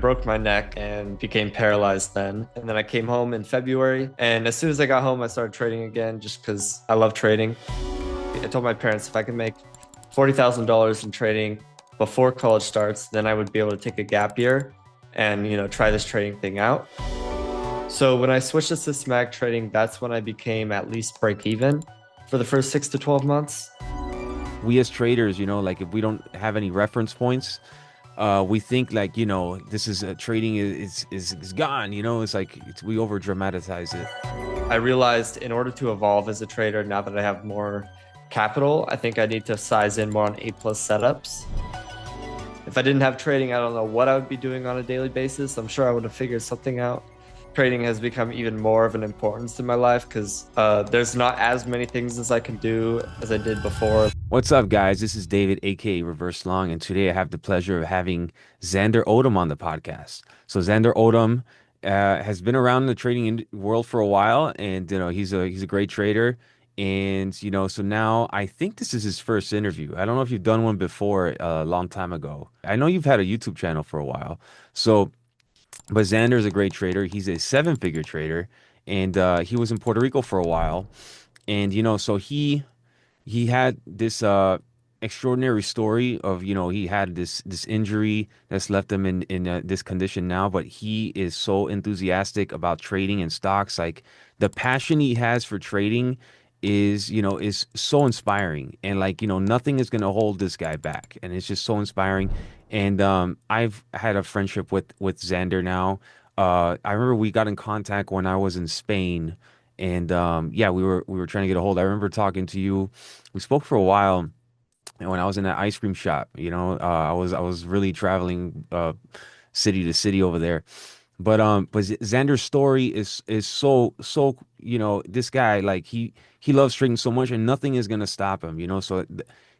broke my neck and became paralyzed then. And then I came home in February. And as soon as I got home, I started trading again just because I love trading. I told my parents if I could make $40,000 in trading before college starts, then I would be able to take a gap year and, try this trading thing out. So when I switched to systematic trading, that's when I became at least break even for the first 6 to 12 months. We as traders, like if we don't have any reference points, we think like, this is trading is gone, it's like we over dramatize it. I realized in order to evolve as a trader, now that I have more capital, I think I need to size in more on A plus setups. If I didn't have trading, I don't know what I would be doing on a daily basis. I'm sure I would have figured something out. Trading has become even more of an importance in my life because there's not as many things as I can do as I did before. What's up, guys? This is David, aka Reverse Long, and today I have the pleasure of having Zander Odom on the podcast. So Zander Odom has been around the trading world for a while, and he's a great trader. And so now I think this is his first interview. I don't know if you've done one before a long time ago. I know you've had a YouTube channel for a while. So, but Xander is a great trader. He's a seven-figure trader, and he was in Puerto Rico for a while. And so he had this extraordinary story of he had this injury that's left him in this condition now, but he is so enthusiastic about trading and stocks. Like the passion he has for trading is so inspiring, and like nothing is gonna hold this guy back, and it's just so inspiring. And I've had a friendship with Xander now. I remember we got in contact when I was in Spain, and yeah, we were trying to get a hold. I remember talking to you. We spoke for a while, and when I was in that ice cream shop, I was really traveling city to city over there. But Xander's story is so this guy, like he loves trading so much, and nothing is gonna stop him. So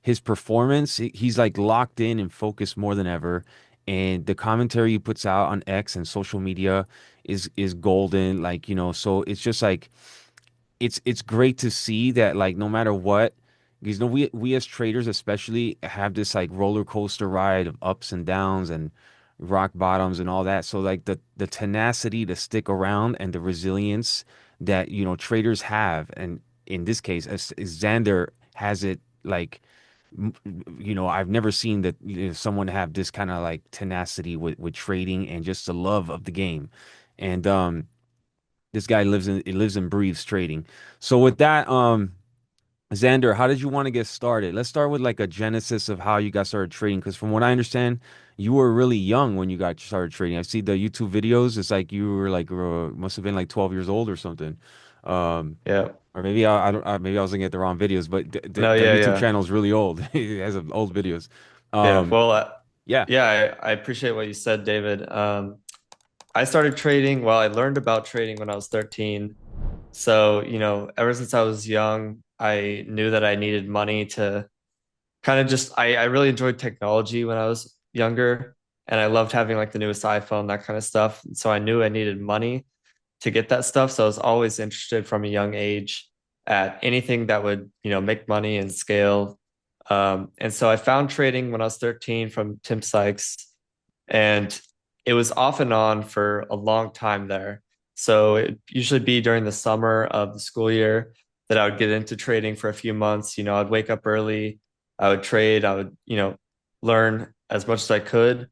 his performance, he's like locked in and focused more than ever. And the commentary he puts out on X and social media is golden. Like so it's just like it's great to see that, like, no matter what, because we as traders especially have this like roller coaster ride of ups and downs and rock bottoms and all that. So like the tenacity to stick around and the resilience that traders have, and in this case as Xander has it, like I've never seen that someone have this kind of like tenacity with trading and just the love of the game. And this guy lives and breathes trading. So with that, Xander, how did you want to get started? Let's start with like a genesis of how you got started trading. Because from what I understand, you were really young when you got started trading. I see the YouTube videos. It's like you were like must have been like 12 years old or something. Um, Yeah. or maybe I don't maybe I was looking at the wrong videos, but No, the yeah, YouTube yeah. channel is really old. It has old videos. Yeah. Um, Well, yeah. yeah, I appreciate what you said, David. I started trading, well, I learned about trading when I was 13. So, ever since I was young, I knew that I needed money to kind of just, I really enjoyed technology when I was younger, and I loved having like the newest iPhone, that kind of stuff. So I knew I needed money to get that stuff. So I was always interested from a young age at anything that would, make money and scale. And so I found trading when I was 13 from Tim Sykes, and it was off and on for a long time there. So it usually be during the summer of the school year that I would get into trading for a few months. I'd wake up early, I would trade, I would, learn as much as I could.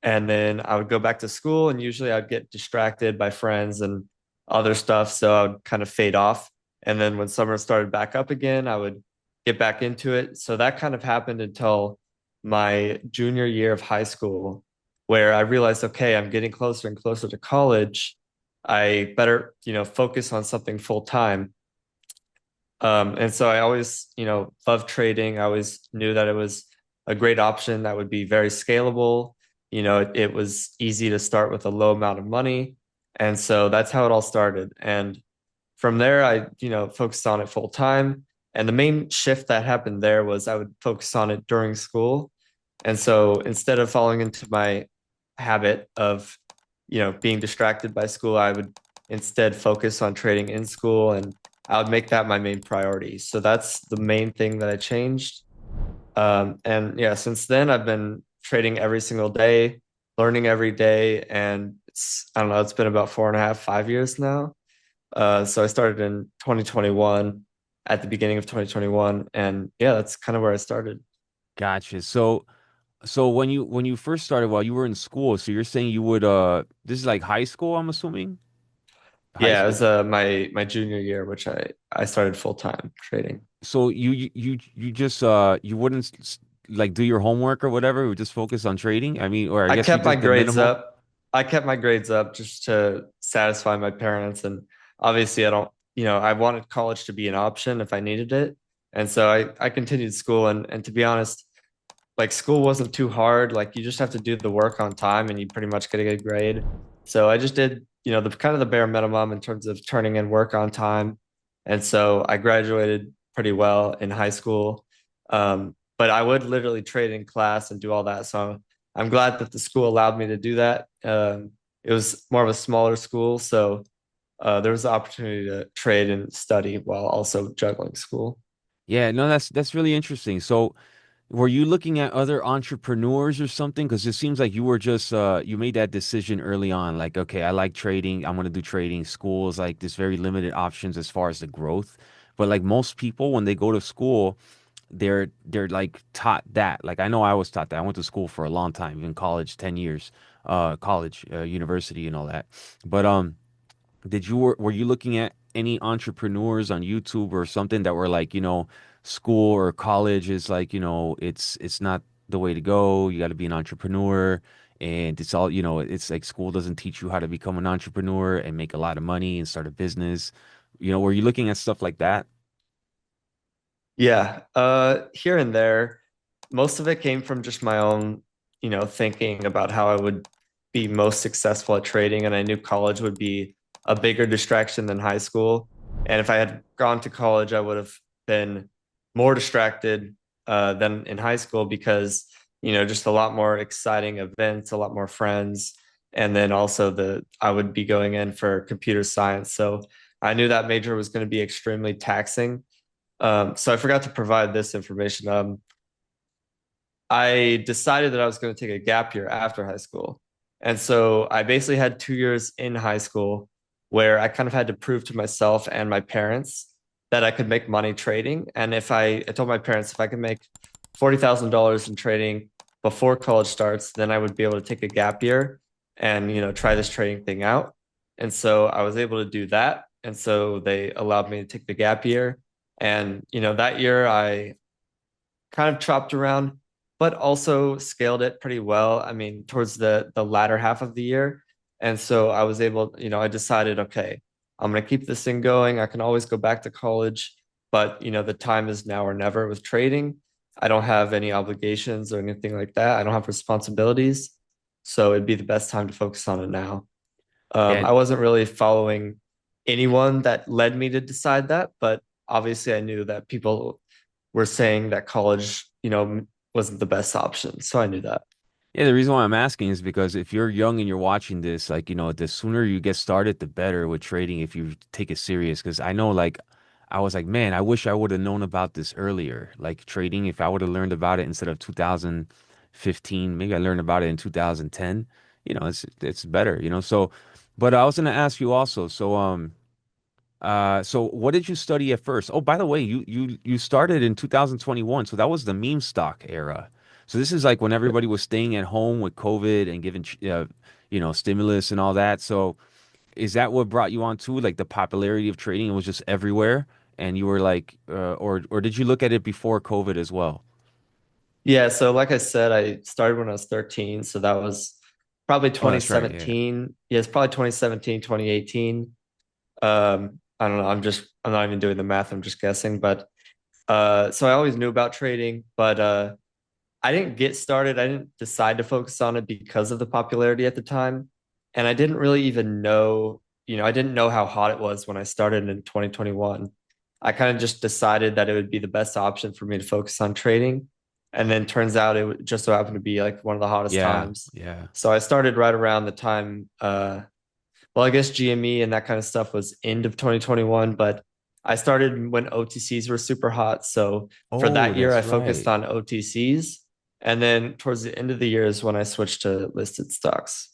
And then I would go back to school, and usually I'd get distracted by friends and other stuff. So I would kind of fade off. And then when summer started back up again, I would get back into it. So that kind of happened until my junior year of high school, where I realized, okay, I'm getting closer and closer to college. I better, focus on something full time. And so I always, loved trading. I always knew that it was a great option that would be very scalable. It was easy to start with a low amount of money. And so that's how it all started. And from there, I, focused on it full time. And the main shift that happened there was I would focus on it during school. And so instead of falling into my habit of, being distracted by school, I would instead focus on trading in school, and I would make that my main priority. So that's the main thing that I changed. And yeah, since then I've been trading every single day. learning every day. And I don't know, it's been about 4.5, 5 years now. So I started in 2021, at the beginning of 2021. And yeah, that's kind of where I started. Gotcha. So when you first started while you were in school, so you're saying you would this is like high school, I'm assuming? High Yeah, it school. was my junior year, which I started full time trading. So you just you wouldn't like do your homework or whatever, you would just focus on trading? I mean, or I I guess you kept my just the grades minimal. up. I kept my grades up just to satisfy my parents. And obviously, I don't, I wanted college to be an option if I needed it. And so I continued school. And to be honest, like school wasn't too hard. Like you just have to do the work on time and you pretty much get a good grade. So I just did, the kind of the bare minimum in terms of turning in work on time. And so I graduated pretty well in high school. But I would literally trade in class and do all that. So I'm glad that the school allowed me to do that. It was more of a smaller school, so there was the opportunity to trade and study while also juggling school. Yeah, no, that's really interesting. So were you looking at other entrepreneurs or something? Because it seems like you were just you made that decision early on, like, okay, I like trading, I'm gonna do trading. School is like this very limited options as far as the growth. But like most people, when they go to school, they're like taught that. Like I know I was taught that. I went to school for a long time, even college, 10 years, college, university and all that. But did you were you looking at any entrepreneurs on YouTube or something that were like, school or college is like, it's not the way to go. You got to be an entrepreneur, and it's all, it's like school doesn't teach you how to become an entrepreneur and make a lot of money and start a business. Were you looking at stuff like that? Yeah, here and there, most of it came from just my own, thinking about how I would be most successful at trading. And I knew college would be a bigger distraction than high school. And if I had gone to college, I would have been more distracted than in high school because, just a lot more exciting events, a lot more friends. And then also I would be going in for computer science. So I knew that major was going to be extremely taxing. So I forgot to provide this information. I decided that I was going to take a gap year after high school. And so I basically had 2 years in high school where I kind of had to prove to myself and my parents that I could make money trading. And I told my parents if I could make $40,000 in trading before college starts, then I would be able to take a gap year and, try this trading thing out. And so I was able to do that. And so they allowed me to take the gap year. And, that year I kind of chopped around, but also scaled it pretty well. I mean, towards the latter half of the year. And so I was able, I decided, okay, I'm gonna keep this thing going. I can always go back to college, but the time is now or never with trading. I don't have any obligations or anything like that. I don't have responsibilities. So it'd be the best time to focus on it now. Yeah. I wasn't really following anyone that led me to decide that, but obviously I knew that people were saying that college, wasn't the best option. So I knew that. Yeah, the reason why I'm asking is because if you're young and you're watching this, like, the sooner you get started, the better with trading if you take it serious. Because I know, like, I was like, man, I wish I would have known about this earlier. Like, trading, if I would have learned about it instead of 2015, maybe I learned about it in 2010, it's better, So, but I was gonna ask you also, so what did you study at first? Oh, by the way, you started in 2021, so that was the meme stock era. So this is like when everybody was staying at home with COVID and given stimulus and all that. So is that what brought you on to like the popularity of trading? It was just everywhere, and you were like, or did you look at it before COVID as well? Yeah. So like I said, I started when I was 13. So that was probably Oh, that's right. Yeah. 2017. Yeah, it's probably 2017, 2018. I don't know. I'm not even doing the math. I'm just guessing. But so I always knew about trading, but I didn't get started. I didn't decide to focus on it because of the popularity at the time. And I didn't really even know, I didn't know how hot it was when I started in 2021. I kind of just decided that it would be the best option for me to focus on trading. And then turns out just so happened to be like one of the hottest Yeah. times. Yeah. So I started right around the time, well, I guess GME and that kind of stuff was end of 2021, but I started when OTCs were super hot. So for Oh, that year, I that's focused right. on OTCs. And then towards the end of the year is when I switched to listed stocks.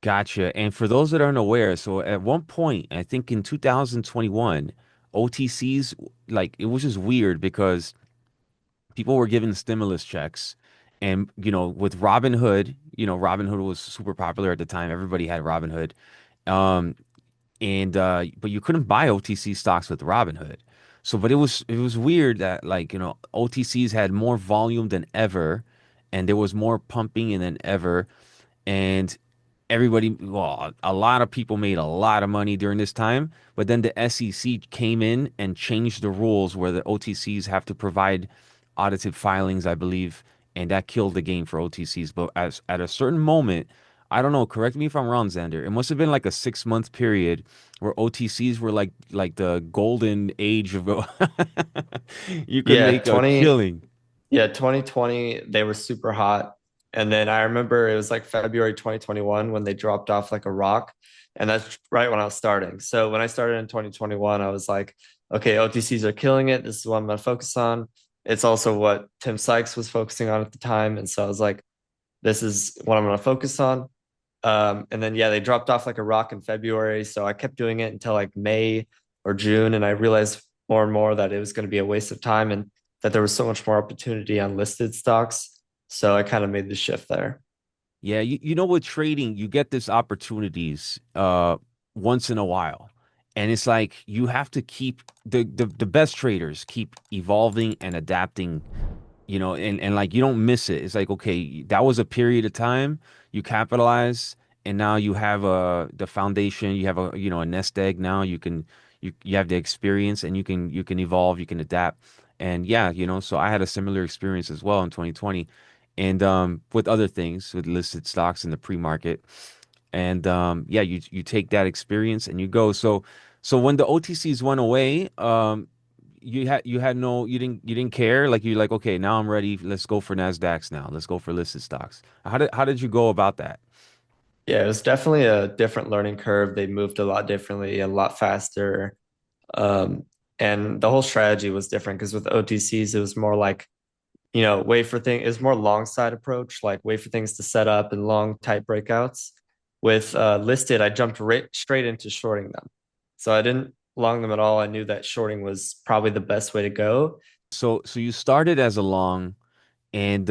Gotcha. And for those that aren't aware, so at one point, I think in 2021, OTCs, like it was just weird because people were given stimulus checks. And, with Robinhood, Robinhood was super popular at the time. Everybody had Robinhood. Um, but you couldn't buy OTC stocks with Robinhood. So, but it was weird that like, OTCs had more volume than ever, and there was more pumping than ever. And well, a lot of people made a lot of money during this time, but then the SEC came in and changed the rules where the OTCs have to provide audited filings, I believe, and that killed the game for OTCs. But as at a certain moment, I don't know, correct me if I'm wrong, Xander. It must have been like a 6 month period where OTCs were like the golden age of you could Yeah, make a 20 killing. Yeah, 2020, they were super hot. And then I remember it was like February 2021 when they dropped off like a rock. And that's right when I was starting. So when I started in 2021, I was like, okay, OTCs are killing it. This is what I'm going to focus on. It's also what Tim Sykes was focusing on at the time. And so I was like, this is what I'm going to focus on. And then, yeah, they dropped off like a rock in February. So I kept doing it until like May or June. And I realized more and more that it was going to be a waste of time and that there was so much more opportunity on listed stocks. So I kind of made the shift there. Yeah, you know with trading, you get these opportunities once in a while. And it's like you have to keep the best traders keep evolving and adapting, and like you don't miss it. It's like, okay, that was a period of time, you capitalize, and now you have the foundation, you have a nest egg now. You have the experience and you can evolve, you can adapt. And yeah, so I had a similar experience as well in 2020 and with other things with listed stocks in the pre-market. And yeah, you take that experience and you go. So when the OTCs went away, you had no you didn't care. Like you're like, okay, now I'm ready. Let's go for Nasdaqs now. Let's go for listed stocks. How did you go about that? Yeah, it was definitely a different learning curve. They moved a lot differently, a lot faster. Um, and the whole strategy was different because with OTCs, it was more like, wait for things, it's more long side approach, like wait for things to set up and long tight breakouts. With listed, I jumped right straight into shorting them. So I didn't long them at all. I knew that shorting was probably the best way to go. So you started as a long and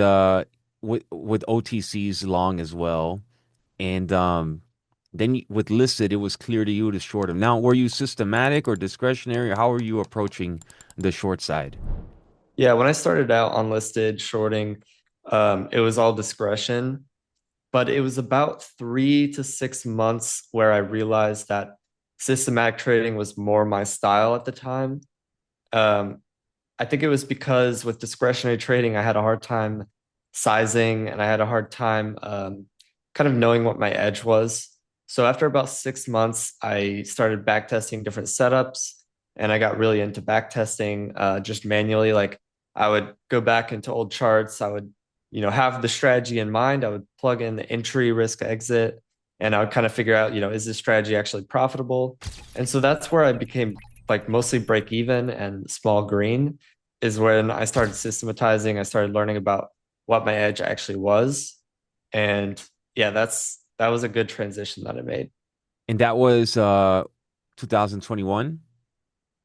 with OTCs long as well. And then with listed, it was clear to you to short them. Now, were you systematic or discretionary? How were you approaching the short side? Yeah, when I started out on listed shorting, it was all discretion, but it was about 3 to 6 months where I realized that systematic trading was more my style at the time. Um, I think it was because with discretionary trading, I had a hard time sizing and I had a hard time kind of knowing what my edge was. So after about 6 months, I started backtesting different setups and I got really into backtesting just manually. Like I would go back into old charts. I would, have the strategy in mind. I would plug in the entry, risk, exit, and I would kind of figure out, is this strategy actually profitable? And so that's where I became like mostly break even and small green is when I started systematizing. I started learning about what my edge actually was. And yeah, that was a good transition that I made. And that was 2021.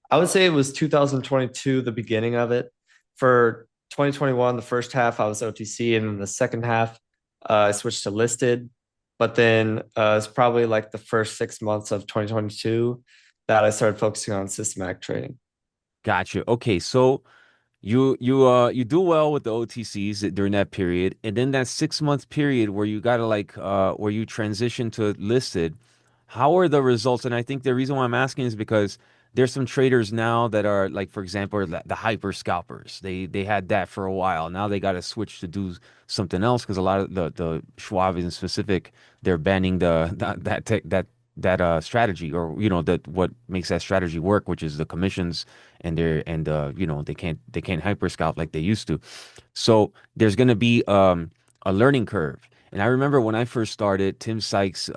I would say it was 2022, the beginning of it. For 2021, the first half I was OTC, and then the second half I switched to listed. But then it's probably like the first 6 months of 2022 that I started focusing on systematic trading. Gotcha. Okay, so you do well with the OTCs during that period, and then that 6 month period where you gotta like where you transition to listed. How are the results? And I think the reason why I'm asking is because there's some traders now that are like, for example, the hyper scalpers. They had that for a while. Now they got to switch to do something else because a lot of the Schwab in specific, they're banning that strategy, or that what makes that strategy work, which is the commissions, and they can't hyper scalp like they used to. So there's going to be a learning curve. And I remember when I first started, Tim Sykes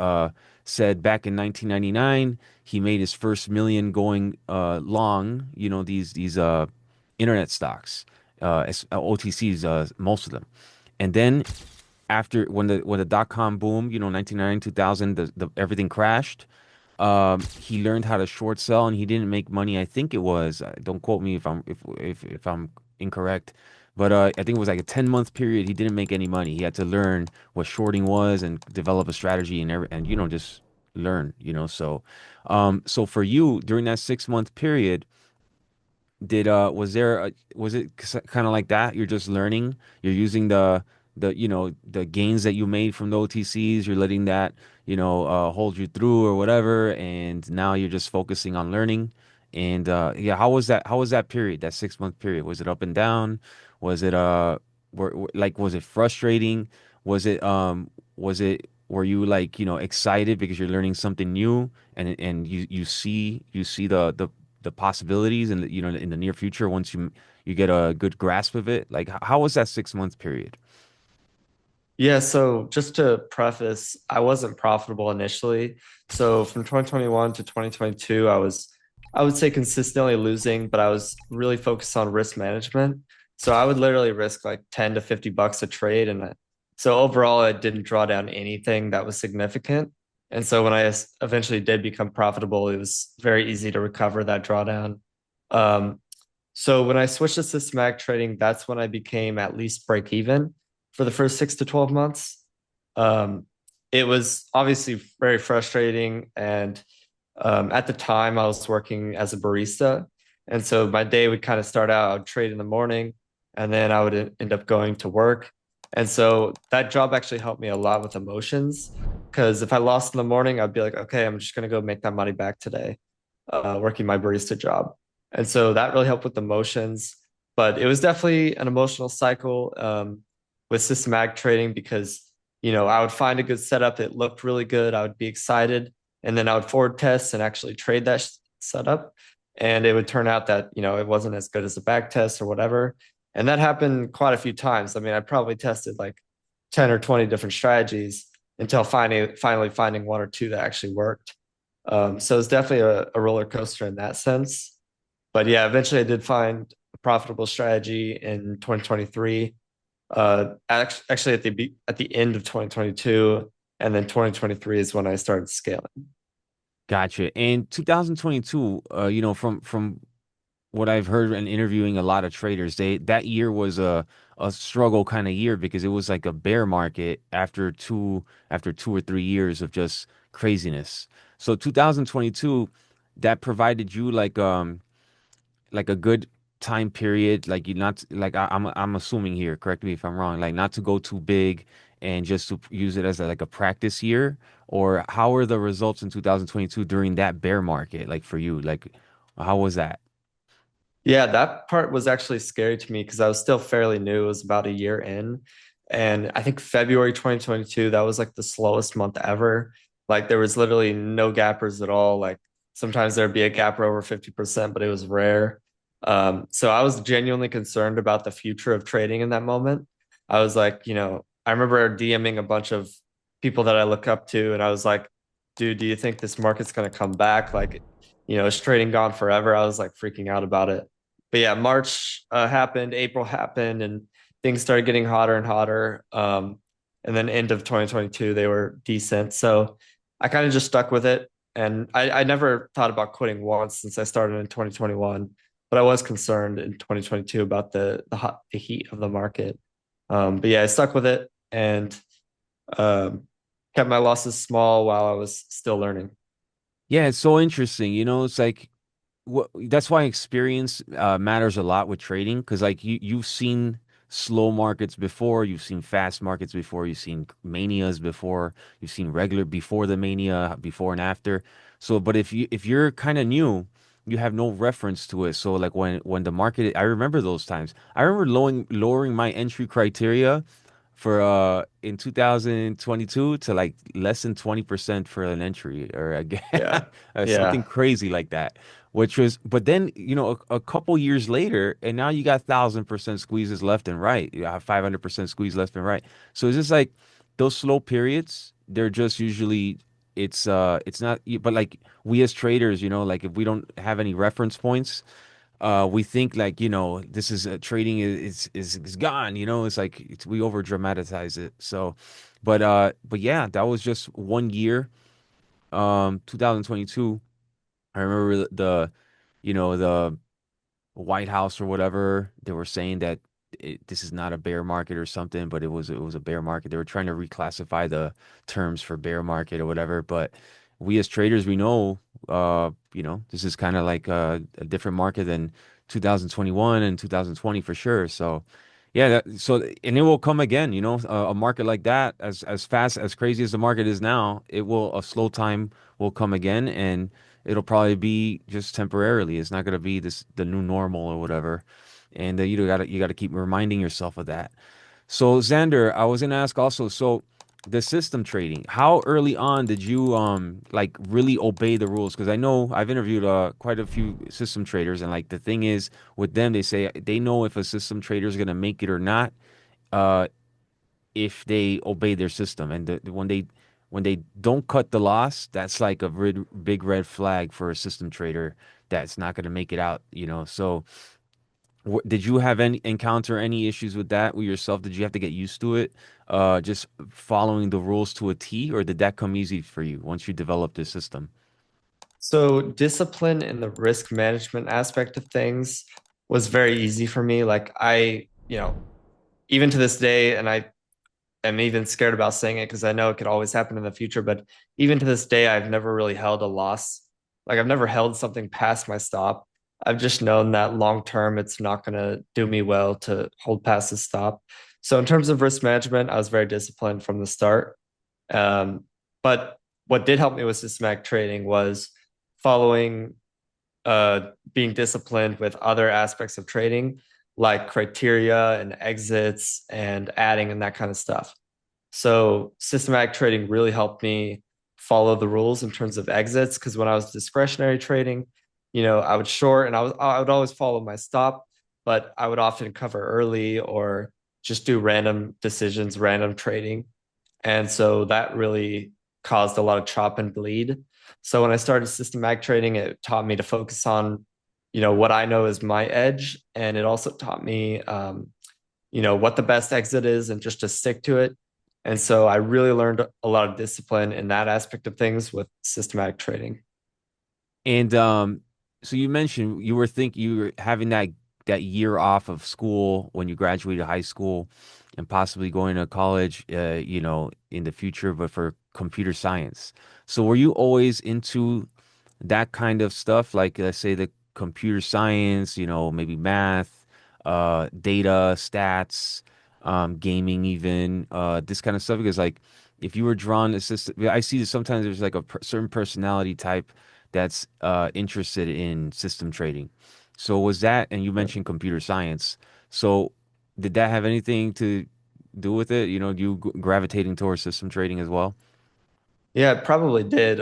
said back in 1999 he made his first million going long. These internet stocks, OTCs, most of them. And then after when the dot-com boom, 1999, 2000, the everything crashed. He learned how to short sell, and he didn't make money. I think it was, don't quote me if I'm incorrect, but I think it was like a 10-month period. He didn't make any money. He had to learn what shorting was and develop a strategy and just learn. So for you during that 6-month period, did was it kind of like that? You're just learning. You're using the gains that you made from the OTCs. You're letting that hold you through or whatever, and now you're just focusing on learning. And yeah, how was that? How was that period? That 6-month period? Was it up and down? Was it like was it frustrating? Was it were you like excited because you're learning something new and you see the possibilities in in the near future once you get a good grasp of it? Like how was that 6-month period? Yeah, so just to preface, I wasn't profitable initially. So from 2021 to 2022, I would say consistently losing, but I was really focused on risk management. So I would literally risk like 10 to 50 bucks a trade. So overall, I didn't draw down anything that was significant. And so when eventually did become profitable, it was very easy to recover that drawdown. Um, so when I switched to systematic trading, that's when I became at least break even for the first 6 to 12 months. Um, it was obviously very frustrating. And at the time, I was working as a barista. And so my day would kind of start out, I would trade in the morning, and then I would end up going to work. And so that job actually helped me a lot with emotions. Because if I lost in the morning, I'd be like, okay, I'm just going to go make that money back today, working my barista job. And so that really helped with emotions. But it was definitely an emotional cycle with systematic trading because, I would find a good setup. It looked really good. I would be excited. And then I would forward test and actually trade that setup. And it would turn out that, it wasn't as good as the back test or whatever. And that happened quite a few times. I mean, I probably tested like 10 or 20 different strategies until finally finding one or two that actually worked. So it's definitely a roller coaster in that sense. But yeah, eventually I did find a profitable strategy in 2023. Actually at the end of 2022, and then 2023 is when I started scaling. Gotcha. And 2022, from what I've heard in interviewing a lot of traders, that year was a struggle kind of year because it was like a bear market after 2 or 3 years of just craziness. So 2022, that provided you like a good time period, like you not like I'm assuming here, correct me if I'm wrong, like not to go too big and just to use it as like a practice year, or how were the results in 2022 during that bear market like for you? Like how was that? Yeah, that part was actually scary to me because I was still fairly new. It was about a year in. And I think February 2022, that was like the slowest month ever. Like there was literally no gappers at all. Like sometimes there'd be a gapper over 50%, but it was rare. So I was genuinely concerned about the future of trading in that moment. I was like, I remember DMing a bunch of people that I look up to, and I was like, dude, do you think this market's going to come back? Like, is trading gone forever? I was like freaking out about it. But yeah, March happened, April happened, and things started getting hotter and hotter. And then end of 2022, they were decent. So I kind of just stuck with it. And I never thought about quitting once since I started in 2021, but I was concerned in 2022 about the heat of the market. But yeah, I stuck with it and um, kept my losses small while I was still learning. Yeah, it's so interesting. It's like that's why experience matters a lot with trading because like you've seen slow markets before, you've seen fast markets before, you've seen manias before, you've seen regular before the mania, before and after. So, but if you're kind of new, you have no reference to it. So like when the market, I remember those times. I remember lowering my entry criteria for in 2022 to like less than 20% for an entry or again Yeah. something Yeah. crazy like that, which was, but then a couple years later and now you got 1,000% squeezes left and right, you have 500% squeeze left and right. So it's just like those slow periods, they're just usually, it's not, but like we as traders, like if we don't have any reference points, we think like, this is trading is gone, it's like we over dramatize it. So, but yeah, that was just 1 year. 2022. I remember the White House or whatever, they were saying that this is not a bear market or something, but it was a bear market. They were trying to reclassify the terms for bear market or whatever. But we as traders, we know, this is kind of like a different market than 2021 and 2020 for sure. So yeah, and it will come again. A market like that, as fast as crazy as the market is now, a slow time will come again, and it'll probably be just temporarily. It's not going to be the new normal or whatever. And you got to keep reminding yourself of that. So Xander, I was going to ask also, so the system trading, how early on did you like really obey the rules? Because I know I've interviewed quite a few system traders, and like the thing is with them, they say they know if a system trader is going to make it or not, uh, if they obey their system. And when they don't cut the loss, that's like a big red flag for a system trader that's not going to make it out. So did you have any encounter any issues with that with yourself? Did you have to get used to it, just following the rules to a T, or did that come easy for you once you developed this system? So discipline in the risk management aspect of things was very easy for me. Like even to this day, and I am even scared about saying it because I know it could always happen in the future, but even to this day, I've never really held a loss. Like I've never held something past my stop. I've just known that long term, it's not going to do me well to hold past the stop. So in terms of risk management, I was very disciplined from the start. But what did help me with systematic trading was following being disciplined with other aspects of trading, like criteria and exits and adding and that kind of stuff. So systematic trading really helped me follow the rules in terms of exits because when I was discretionary trading, I would short and I would always follow my stop, but I would often cover early or just do random decisions, random trading. And so that really caused a lot of chop and bleed. So when I started systematic trading, it taught me to focus on, what I know is my edge. And it also taught me, what the best exit is and just to stick to it. And so I really learned a lot of discipline in that aspect of things with systematic trading. And so you mentioned you were having that year off of school when you graduated high school, and possibly going to college, in the future, but for computer science. So were you always into that kind of stuff? Like, let's say the computer science, maybe math, data, stats, gaming, even this kind of stuff. Because like, if you were drawn to system, I see that sometimes there's like a certain personality type that's interested in system trading. So was that, and you Yeah, mentioned computer science. So did that have anything to do with it? You gravitating towards system trading as well? yeah, it probably did.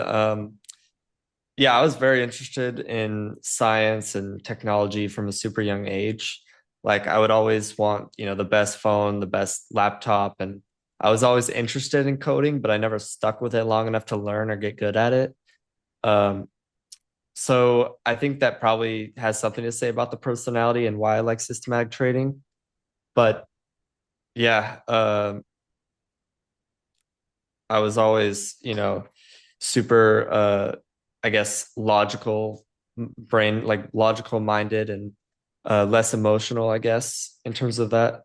Yeah, I was very interested in science and technology from a super young age. Like I would always want, the best phone, the best laptop, and I was always interested in coding, but I never stuck with it long enough to learn or get good at it. Um, so I think that probably has something to say about the personality and why I like systematic trading. But yeah, I was always, super I guess logical brain, like logical minded and less emotional, I guess, in terms of that.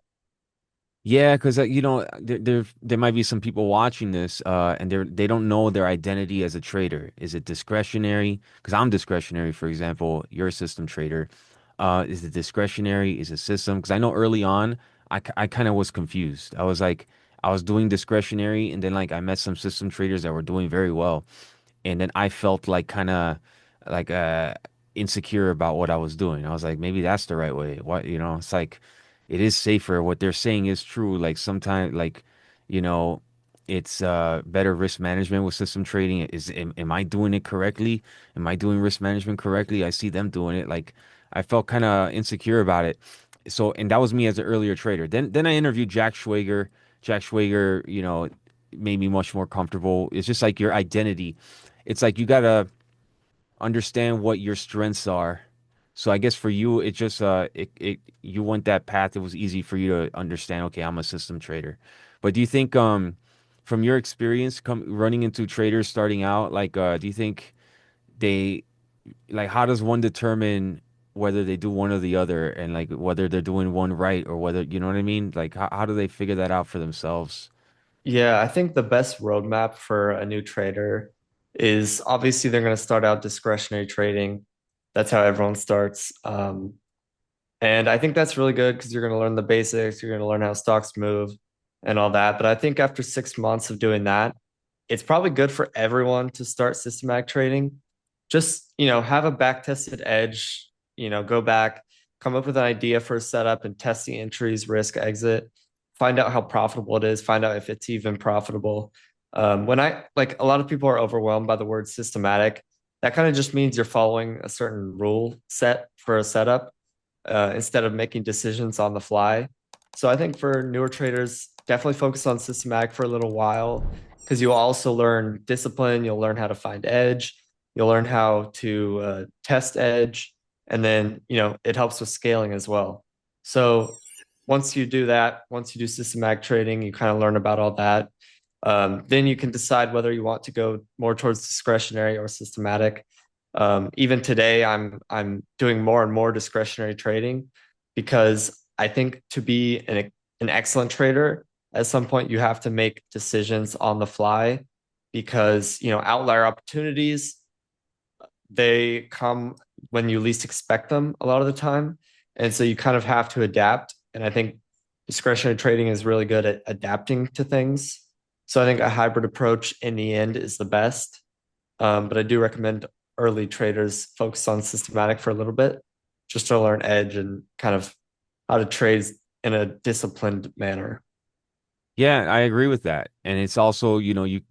Yeah, because there might be some people watching this, and they don't know their identity as a trader. Is it discretionary? Because I'm discretionary, for example. You're a system trader. Is it discretionary? Is it system? Because I know early on, I kind of was confused. I was like, I was doing discretionary, and then like I met some system traders that were doing very well, and then I felt like kind of like insecure about what I was doing. I was like, maybe that's the right way. What, it's like it is safer. What they're saying is true. Like sometimes, like, you know, it's better risk management with system trading. Am I doing it correctly? Am I doing risk management correctly? I see them doing it. Like I felt kind of insecure about it. So, and that was me as an earlier trader. Then I interviewed Jack Schwager. Jack Schwager, made me much more comfortable. It's just like your identity. It's like you gotta understand what your strengths are, So I guess for you, it just it you went that path. It was easy for you to understand. Okay, I'm a system trader. But do you think from your experience running into traders starting out, like do you think they like how does one determine whether they do one or the other and like whether they're doing one right or whether you know what I mean? Like how do they figure that out for themselves? Yeah, I think the best roadmap for a new trader is obviously they're going to start out discretionary trading. That's how everyone starts. And I think that's really good because you're going to learn the basics, you're going to learn how stocks move and all that. But I think after 6 months of doing that, it's probably good for everyone to start systematic trading. Just, have a back tested edge, go back, come up with an idea for a setup and test the entries, risk, exit, find out how profitable it is, find out if it's even profitable. When I like a lot of people are overwhelmed by the word systematic, that kind of just means you're following a certain rule set for a setup instead of making decisions on the fly. So I think for newer traders, definitely focus on systematic for a little while because you'll also learn discipline. You'll learn how to find edge. You'll learn how to test edge. And then, it helps with scaling as well. So once you do that, once you do systematic trading, you kind of learn about all that. Then you can decide whether you want to go more towards discretionary or systematic. Even today, I'm doing more and more discretionary trading because I think to be an excellent trader, at some point you have to make decisions on the fly because outlier opportunities they come when you least expect them a lot of the time, and so you kind of have to adapt. And I think discretionary trading is really good at adapting to things. So I think a hybrid approach in the end is the best. But I do recommend early traders focus on systematic for a little bit just to learn edge and kind of how to trade in a disciplined manner. Yeah, I agree with that. And it's also, you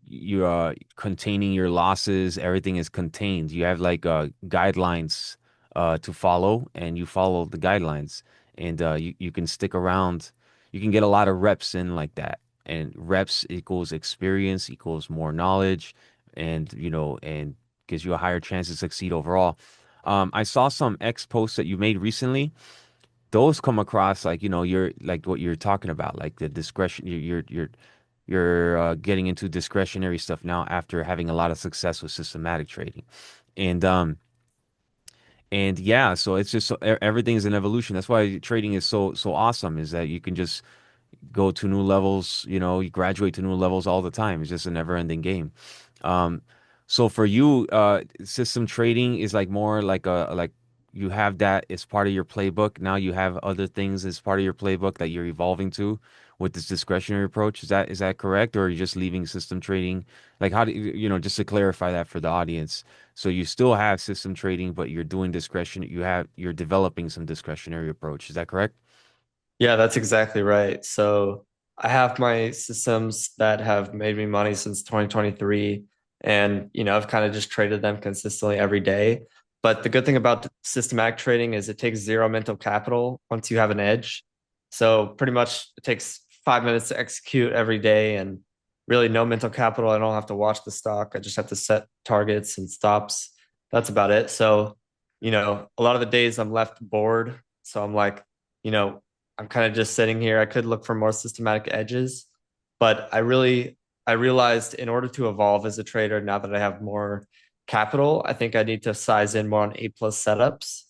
containing your losses, everything is contained. You have like guidelines to follow and you follow the guidelines and you can stick around. You can get a lot of reps in like that. And reps equals experience equals more knowledge and and gives you a higher chance to succeed overall. I saw some X posts that you made recently those come across like you're like what you're talking about like the discretion you're getting into discretionary stuff now after having a lot of success with systematic trading and yeah so it's just everything is an evolution. That's why trading is so awesome is that you can just go to new levels, you graduate to new levels all the time. It's just a never ending game. Um, so for you, system trading is like more like like you have that as part of your playbook. Now you have other things as part of your playbook that you're evolving to with this discretionary approach. Is that correct? Or are you just leaving system trading? Like how do just to clarify that for the audience. So you still have system trading, but you're doing discretion. You're developing some discretionary approach. Is that correct? Yeah, that's exactly right. So I have my systems that have made me money since 2023. And, I've kind of just traded them consistently every day. But the good thing about systematic trading is it takes zero mental capital once you have an edge. So pretty much it takes 5 minutes to execute every day and really no mental capital. I don't have to watch the stock. I just have to set targets and stops. That's about it. So, a lot of the days I'm left bored. So I'm like, you know, I'm kind of just sitting here. I could look for more systematic edges, but I realized in order to evolve as a trader, now that I have more capital, I think I need to size in more on A plus setups.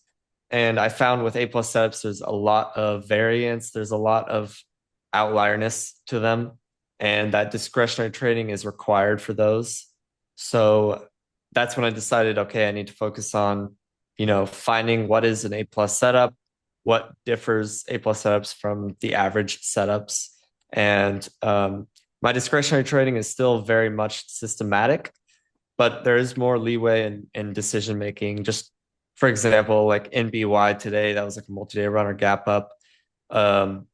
And I found with A plus setups, there's a lot of variance, there's a lot of outlierness to them, and that discretionary trading is required for those. So that's when I decided, okay, I need to focus on, finding what is an A plus setup, what differs A plus setups from the average setups. And my discretionary trading is still very much systematic, but there is more leeway in decision making. Just for example, like NBY today, that was like a multi-day runner gap up. Um,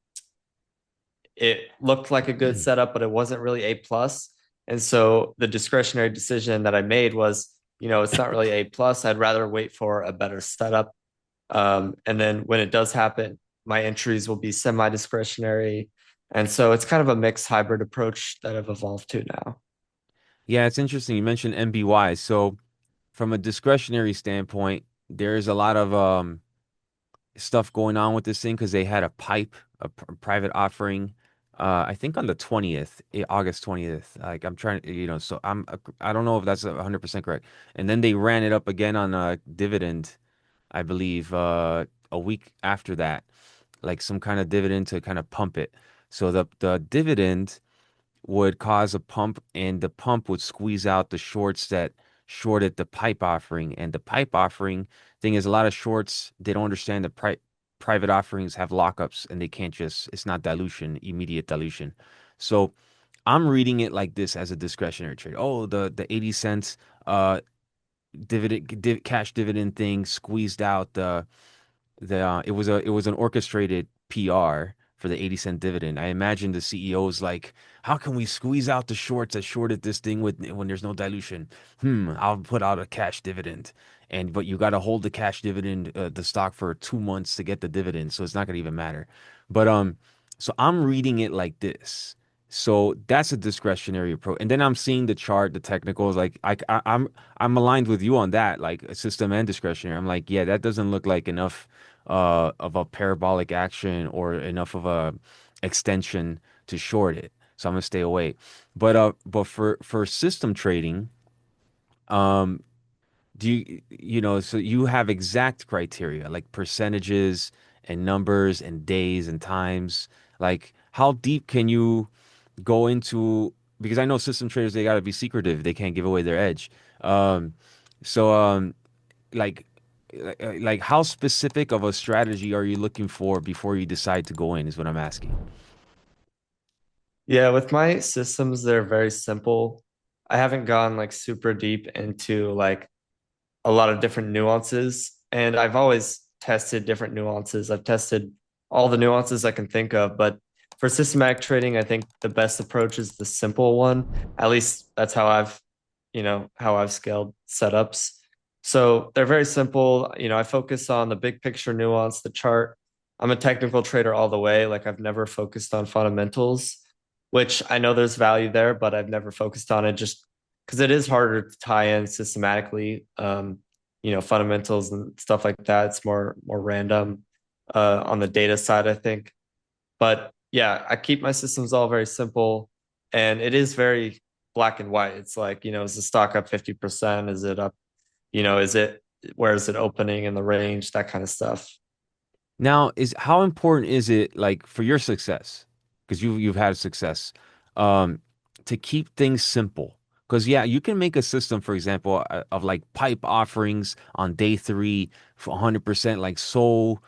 it looked like a good setup, but it wasn't really A plus. And so the discretionary decision that I made was, it's not really A plus. I'd rather wait for a better setup. And then when it does happen, my entries will be semi-discretionary. And so it's kind of a mixed hybrid approach that I've evolved to now. Yeah, it's interesting. You mentioned MBY. So from a discretionary standpoint, there's a lot of stuff going on with this thing because they had a private offering. I think on the 20th, August 20th. Like I'm trying to, so I don't know if that's 100% correct. And then they ran it up again on a dividend, I believe, a week after that, like some kind of dividend to kind of pump it. So the dividend would cause a pump, and the pump would squeeze out the shorts that shorted the pipe offering. And the pipe offering thing is a lot of shorts, they don't understand that private offerings have lockups and they can't just, it's not dilution, immediate dilution. So I'm reading it like this as a discretionary trade. Oh, the 80 cents cash dividend thing squeezed out it was an orchestrated PR for the 80-cent dividend. I imagine the CEO's like, how can we squeeze out the shorts that shorted this thing when there's no dilution? I'll put out a cash dividend. But you got to hold the cash dividend, the stock for 2 months to get the dividend, so it's not gonna even matter. But so I'm reading it like this. So that's a discretionary approach. And then I'm seeing the chart, the technicals, like I'm aligned with you on that, like a system and discretionary. I'm like, yeah, that doesn't look like enough of a parabolic action or enough of a extension to short it. So I'm gonna stay away. But for system trading, um, so you have exact criteria like percentages and numbers and days and times. Like how deep can you go into, because I know system traders, they gotta be secretive. They can't give away their edge. Um, so like like how specific of a strategy are you looking for before you decide to go in is what I'm asking. Yeah, with my systems, they're very simple. I haven't gone like super deep into like a lot of different nuances, and I've always tested different nuances. I've tested all the nuances I can think of, but for systematic trading, I think the best approach is the simple one. At least that's how how I've scaled setups. So they're very simple. I focus on the big picture nuance, the chart. I'm a technical trader all the way. Like I've never focused on fundamentals, which I know there's value there, but I've never focused on it just because it is harder to tie in systematically. Fundamentals and stuff like that. It's more random on the data side, I think. But yeah, I keep my systems all very simple, and it is very black and white. It's like, is the stock up 50%? Is it up? Is it where is it opening in the range? That kind of stuff. Now, is how important is it like for your success? Because you've had success, um, to keep things simple. Because yeah, you can make a system, for example, of like pipe offerings on day three for 100%, like so,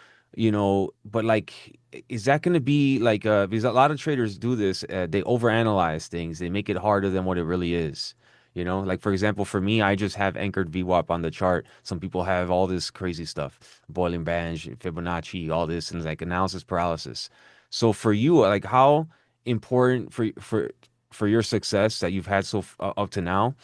but like, is that going to be like, because a lot of traders do this, they overanalyze things, they make it harder than what it really is. Like for example, for me, I just have anchored VWAP on the chart. Some people have all this crazy stuff, boiling band, Fibonacci, all this, and like analysis paralysis. So for you, like how important for your success that you've had up to now,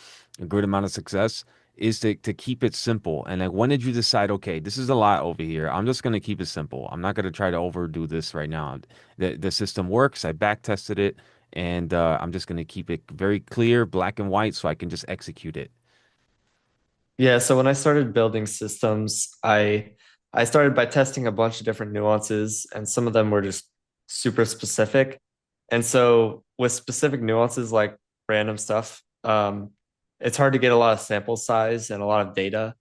a good amount of success, is to keep it simple. And like, when did you decide, okay, this is a lot over here. I'm just gonna keep it simple. I'm not gonna try to overdo this right now. The system works. I back tested it, and I'm just gonna keep it very clear, black and white, so I can just execute it. Yeah, so when I started building systems, I started by testing a bunch of different nuances, and some of them were just super specific. And so with specific nuances like random stuff, it's hard to get a lot of sample size and a lot of data.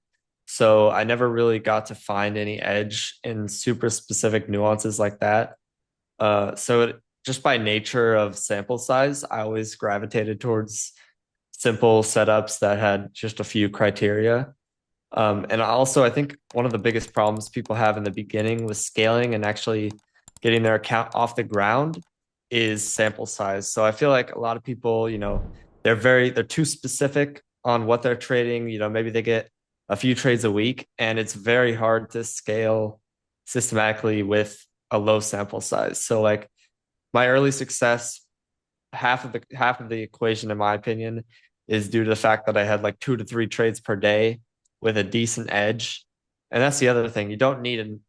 So I never really got to find any edge in super specific nuances like that. Just by nature of sample size, I always gravitated towards simple setups that had just a few criteria. And also, I think one of the biggest problems people have in the beginning with scaling and actually getting their account off the ground is sample size. So I feel like a lot of people, they're too specific on what they're trading. Maybe they get a few trades a week, and it's very hard to scale systematically with a low sample size. So like my early success, half of the equation, in my opinion, is due to the fact that I had like 2 to 3 trades per day with a decent edge. And that's the other thing. You don't need an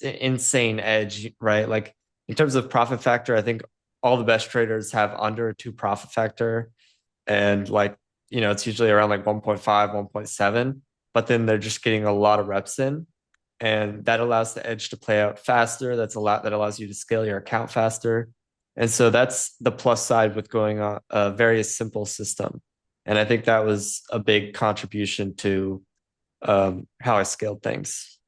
insane edge, right? Like in terms of profit factor, I think all the best traders have under a 2 profit factor. And like, it's usually around like 1.5, 1.7, but then they're just getting a lot of reps in. and that allows the edge to play out faster. That's a lot that allows you to scale your account faster. And so that's the plus side with going on a very simple system. And I think that was a big contribution to how I scaled things.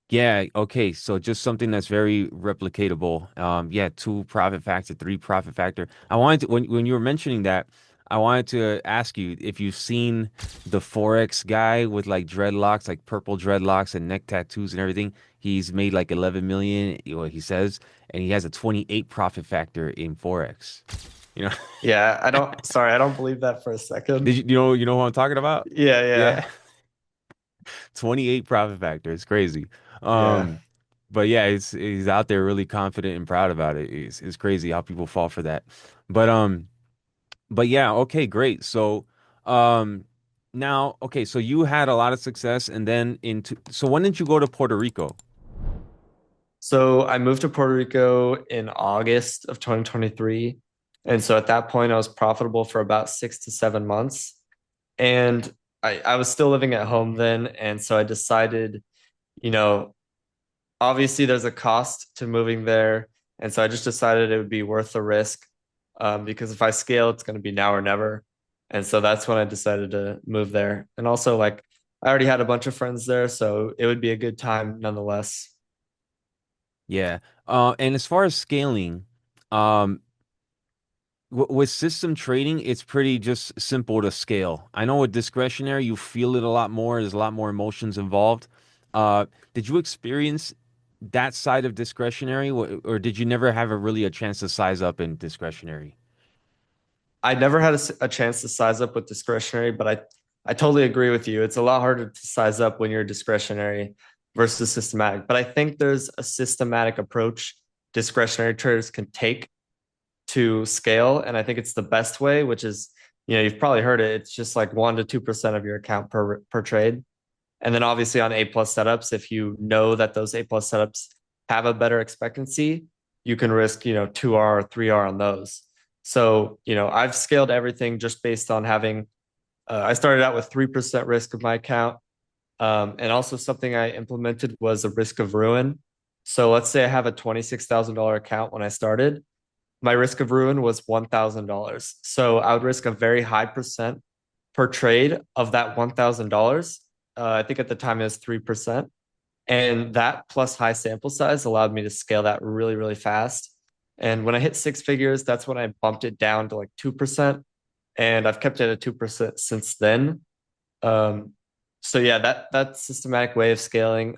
Yeah, okay. So just something that's very replicatable. Yeah, two profit factor, three profit factor. I wanted to when you were mentioning that, I wanted to ask you if you've seen the Forex guy with like dreadlocks, like purple dreadlocks and neck tattoos and everything. He's made like 11 million, what he says, and he has a 28 profit factor in Forex. You know, Yeah, I don't believe that for a second. you know who I'm talking about? Yeah, Yeah. yeah, 28 profit factor. It's crazy. yeah. Um, but yeah, he's out there really confident and proud about it. It's crazy how people fall for that. But but yeah, okay, great. So um now okay, so you had a lot of success and then into so when did you go to Puerto Rico? So I moved to Puerto Rico in August of 2023. And so at that point, I was profitable for about 6 to 7 months. And I was still living at home then. And so I decided, you know, obviously there's a cost to moving there. And so I just decided it would be worth the risk because if I scale, it's going to be now or never. And so that's when I decided to move there. And also, like, I already had a bunch of friends there. So it would be a good time nonetheless. Yeah. And as far as scaling, um with system trading, it's pretty just simple to scale. I know with discretionary, you feel it a lot more. There's a lot more emotions involved. Did you experience that side of discretionary, or did you never have really a chance to size up in discretionary? I never had a chance to size up with discretionary, but I totally agree with you. It's a lot harder to size up when you're discretionary versus systematic. But I think there's a systematic approach discretionary traders can take to scale. And I think it's the best way, which is, you've probably heard it. It's just like 1 to 2% of your account per trade. And then obviously on A plus setups, if you know that those A plus setups have a better expectancy, you can risk, 2R or 3R on those. So, I've scaled everything just based on having, I started out with 3% risk of my account. And also something I implemented was a risk of ruin. So let's say I have a $26,000 account when I started. My risk of ruin was $1,000. So I would risk a very high percent per trade of that $1,000. I think at the time it was 3%. And that plus high sample size allowed me to scale that really, really fast. And when I hit six figures, that's when I bumped it down to like 2%. And I've kept it at 2% since then. Um, so yeah, that systematic way of scaling.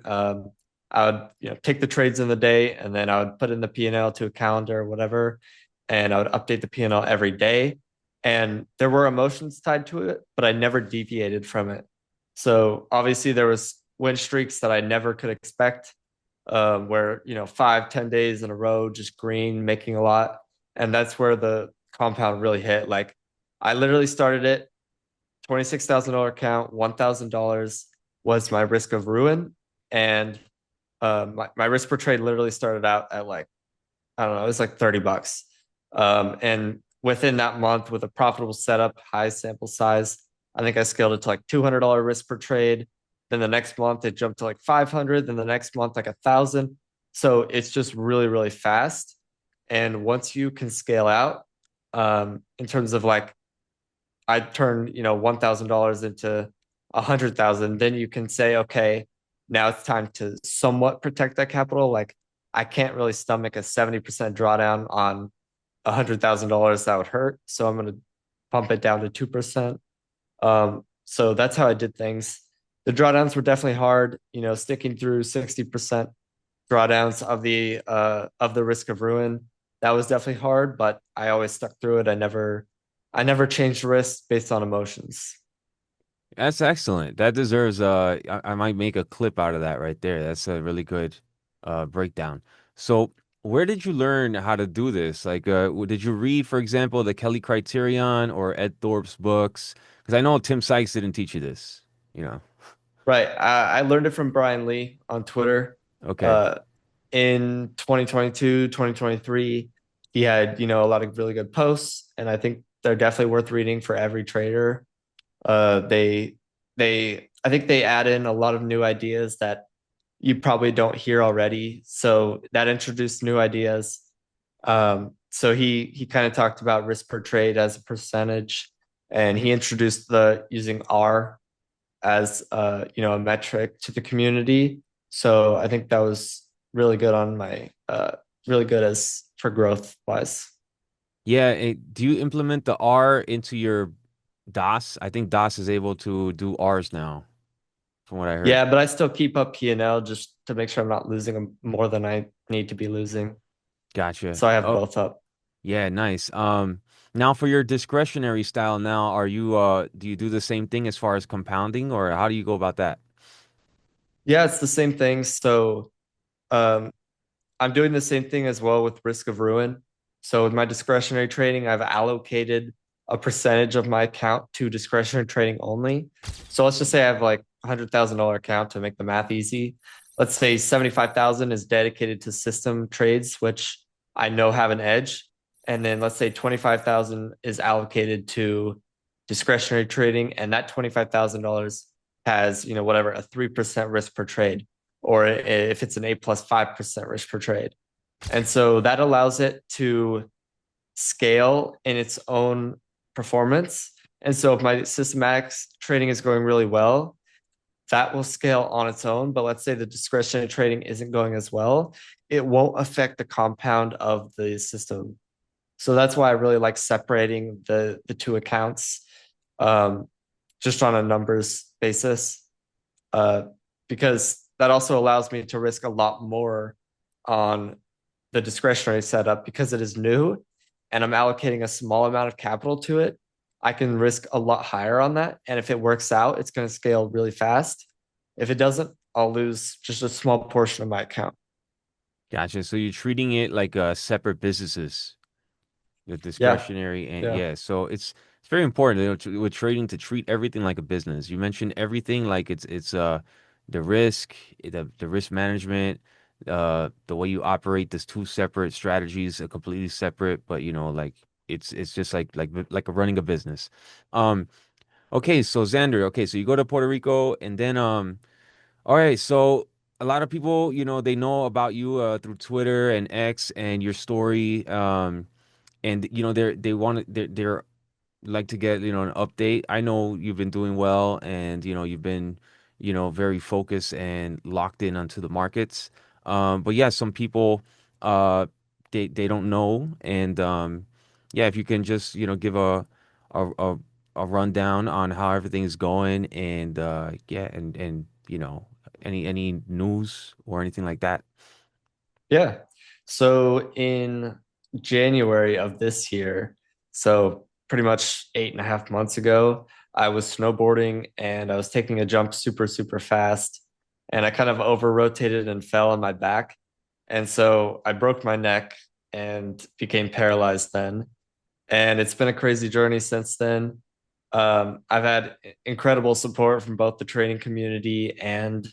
I would take the trades in the day and then I would put in the P&L to a calendar or whatever, and I would update the P&L every day. And there were emotions tied to it, but I never deviated from it. So obviously there was win streaks that I never could expect, where 5, 10 days in a row just green, making a lot, and that's where the compound really hit. Like I literally started it $26,000 account, $1,000 was my risk of ruin. And my risk per trade literally started out at like, I don't know, it was like $30. And within that month, with a profitable setup, high sample size, I think I scaled it to like $200 risk per trade. Then the next month, it jumped to like 500. Then the next month, like 1,000. So it's just really, really fast. And once you can scale out, in terms of like I turn, $1,000 into 100,000, then you can say, okay, now it's time to somewhat protect that capital. Like I can't really stomach a 70% drawdown on $100,000. That would hurt. So I'm going to pump it down to 2%. So that's how I did things. The drawdowns were definitely hard, sticking through 60% drawdowns of the risk of ruin. That was definitely hard, but I always stuck through it. I never changed risk based on emotions. That's excellent. That deserves I might make a clip out of that right there. That's a really good breakdown. So where did you learn how to do this? Like did you read, for example, the Kelly Criterion or Ed Thorpe's books? Because I know Tim Sykes didn't teach you this, you know. Right. I learned it from Brian Lee on Twitter. Okay. Uh, in 2022, 2023, he had, a lot of really good posts, and I think they're definitely worth reading for every trader. They I think they add in a lot of new ideas that you probably don't hear already. So that introduced new ideas. So he kind of talked about risk per trade as a percentage, and he introduced the using R as a metric to the community. So I think that was really good on my really good as for growth wise. Yeah, do you implement the R into your DOS? I think DOS is able to do R's now, from what I heard. Yeah, but I still keep up P&L just to make sure I'm not losing more than I need to be losing. Gotcha. So I have Oh, both up. yeah, nice. Now for your discretionary style now, are you do you do the same thing as far as compounding, or how do you go about that? Yeah, it's the same thing. So um, I'm doing the same thing as well with risk of ruin. So with my discretionary trading, I've allocated a percentage of my account to discretionary trading only. So let's just say I have like $100,000 account to make the math easy. Let's say 75,000 is dedicated to system trades, which I know have an edge. And then let's say 25,000 is allocated to discretionary trading, and that $25,000 has, whatever, a 3% risk per trade, or if it's an A plus 5% risk per trade. And so that allows it to scale in its own performance. And so if my systematic trading is going really well, that will scale on its own. But let's say the discretionary trading isn't going as well, it won't affect the compound of the system. So that's why I really like separating the two accounts, um, just on a numbers basis, uh, because that also allows me to risk a lot more on the discretionary setup because it is new and I'm allocating a small amount of capital to it. I can risk a lot higher on that. And if it works out, it's going to scale really fast. If it doesn't, I'll lose just a small portion of my account. Gotcha. So you're treating it like separate businesses, the Yeah. discretionary, and Yeah. yeah, so it's very important, with trading, to treat everything like a business. You mentioned everything like it's the risk, the risk management, the way you operate. There's two separate strategies, completely separate, but like it's just like running a business. Um, okay, so Xander, okay, so you go to Puerto Rico, and then all right, so a lot of people, they know about you through Twitter and X and your story. And they want to they're like to get an update. I know you've been doing well, and you've been very focused and locked in onto the markets. But yeah, some people they don't know, and yeah, if you can just give a a, a rundown on how everything is going, and yeah, and any news or anything like that. Yeah. So in January of this year, so pretty much 8.5 months ago, I was snowboarding and I was taking a jump super, super fast. And I kind of over rotated and fell on my back. And so I broke my neck and became paralyzed then. And it's been a crazy journey since then. I've had incredible support from both the training community and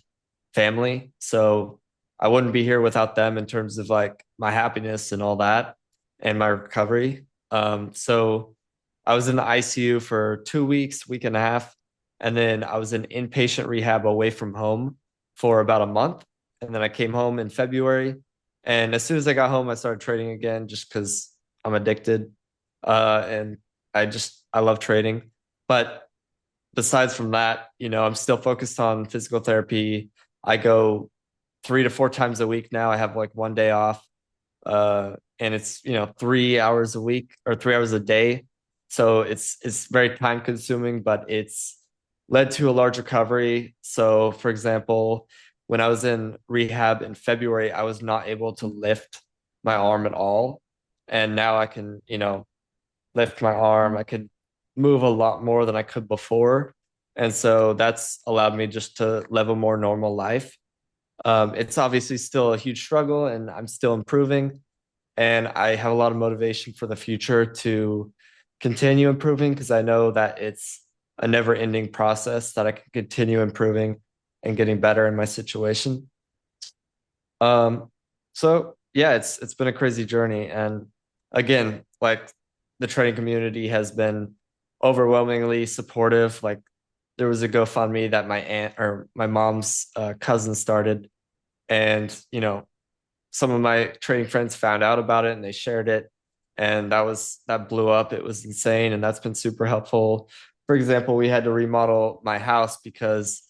family. So I wouldn't be here without them in terms of like my happiness and all that and my recovery. So I was in the ICU for 2 weeks, week and a half, and then I was in inpatient rehab away from home for about a month. And then I came home in February. And as soon as I got home, I started trading again just because I'm addicted. And I love trading. But besides from that, I'm still focused on physical therapy. I go 3 to 4 times a week now. I have like one day off. And it's 3 hours a week or 3 hours a day. So it's very time consuming, but it's led to a large recovery. So for example, when I was in rehab in February, I was not able to lift my arm at all. And now I can, lift my arm. I could move a lot more than I could before. And so that's allowed me just to live a more normal life. It's obviously still a huge struggle and I'm still improving. And I have a lot of motivation for the future to continue improving because I know that it's a never ending process that I can continue improving and getting better in my situation. Um, so yeah, it's been a crazy journey. And again, like the trading community has been overwhelmingly supportive. Like there was a GoFundMe that my aunt or my mom's cousin started, And, some of my trading friends found out about it and they shared it. And that blew up. It was insane. And that's been super helpful. For example, we had to remodel my house because